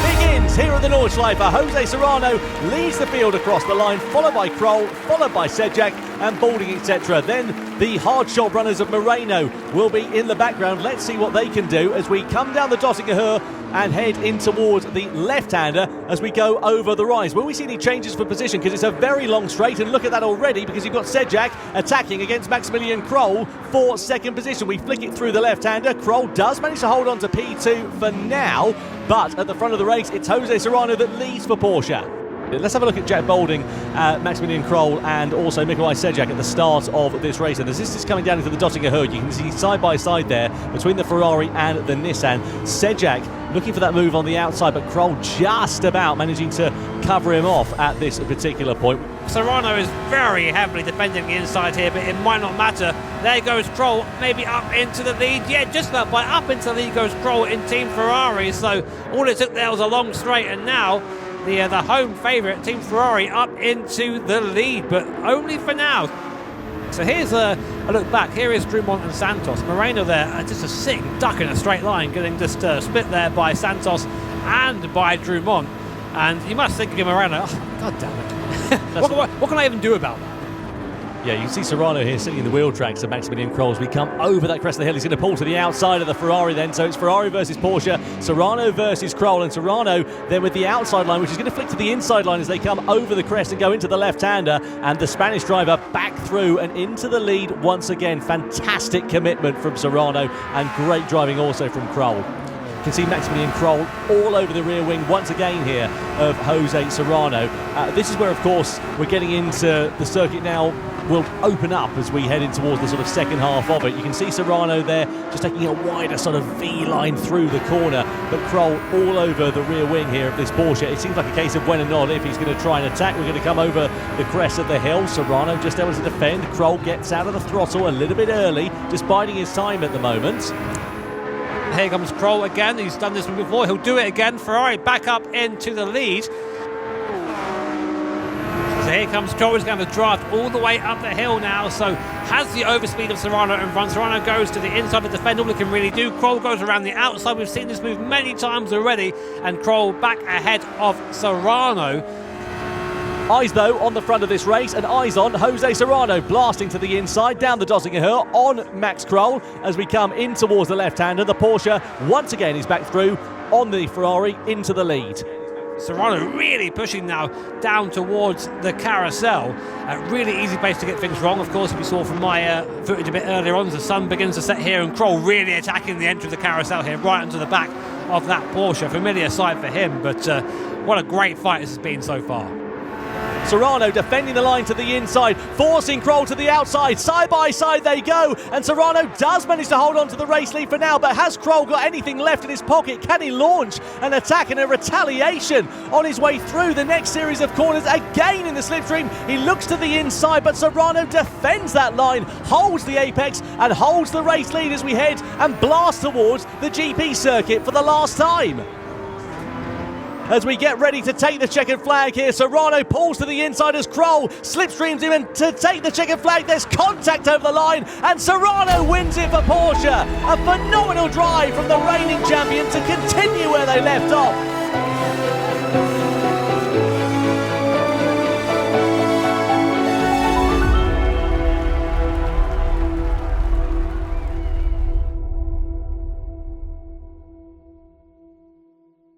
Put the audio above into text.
begins here at the Nordschleife. Jose Serrano leads the field across the line, followed by Kroll, followed by Sedjak and Balding, etc. Then the hard shot runners of Moreno will be in the background. Let's see what they can do as we come down the Dottinger and head in towards the left-hander as we go over the rise. Will we see any changes for position? Because it's a very long straight, and look at that already, because you've got Sedjak attacking against Maximilian Kroll for second position. We flick it through the left-hander. Kroll does manage to hold on to P2 for now, but at the front of the race, it's Jose Serrano that leads for Porsche. Let's have a look at Jack Balding, Maximilian Kroll and also Mikołaj Sedjak at the start of this race. And as this is coming down into the Dottinger, you can see side by side there between the Ferrari and the Nissan. Sedjak looking for that move on the outside, but Kroll just about managing to cover him off at this particular point. Serrano is very heavily defending the inside here, but it might not matter. There goes Kroll, maybe up into the lead. Yeah, just about by up into the lead goes Kroll in Team Ferrari. So all it took there was a long straight, and now the home favourite, Team Ferrari, up into the lead, but only for now. So here's a look back. Here is Drummond and Santos. Moreno there, just a sick duck in a straight line, getting just split there by Santos and by Drummond. And you must think of Moreno, oh, God damn it. What can I even do about that? Yeah, you can see Serrano here sitting in the wheel tracks of Maximilian Kroll as we come over that crest of the hill. He's going to pull to the outside of the Ferrari then, so it's Ferrari versus Porsche, Serrano versus Kroll, and Serrano then with the outside line, which is going to flick to the inside line as they come over the crest and go into the left-hander, and the Spanish driver back through and into the lead once again. Fantastic commitment from Serrano and great driving also from Kroll. You can see Maximilian Kroll all over the rear wing once again here of Jose Serrano. This is where, of course, we're getting into the circuit now. Will open up as we head in towards the sort of second half of it. You can see Serrano there just taking a wider sort of V line through the corner, but Kroll all over the rear wing here of this Porsche. It seems like a case of when and not if he's going to try and attack. We're going to come over the crest of the hill. Serrano just able to defend. Kroll gets out of the throttle a little bit early, just biding his time at the moment. Here comes Kroll again. He's done this one before. He'll do it again. Ferrari back up into the lead. So here comes Kroll. He's going to draft all the way up the hill now. So has the overspeed of Serrano in front. Serrano goes to the inside to defend all he can really do. Kroll goes around the outside. We've seen this move many times already. And Kroll back ahead of Serrano. Eyes, though, on the front of this race, and eyes on Jose Serrano blasting to the inside, down the Dottinger on Max Kroll as we come in towards the left-hander. The Porsche, once again, is back through on the Ferrari into the lead. Serrano really pushing now down towards the carousel. Really easy place to get things wrong. Of course, we saw from my footage a bit earlier on, the sun begins to set here, and Kroll really attacking the entry of the carousel here, right into the back of that Porsche. Familiar sight for him, but what a great fight this has been so far. Serrano defending the line to the inside, forcing Kroll to the outside. Side by side they go, and Serrano does manage to hold on to the race lead for now, but has Kroll got anything left in his pocket? Can he launch an attack and a retaliation on his way through the next series of corners again in the slipstream? He looks to the inside, but Serrano defends that line, holds the apex and holds the race lead as we head and blast towards the GP circuit for the last time. As we get ready to take the checkered flag here, Serrano pulls to the inside as Kroll slipstreams him, and to take the checkered flag, there's contact over the line, and Serrano wins it for Porsche. A phenomenal drive from the reigning champion to continue where they left off.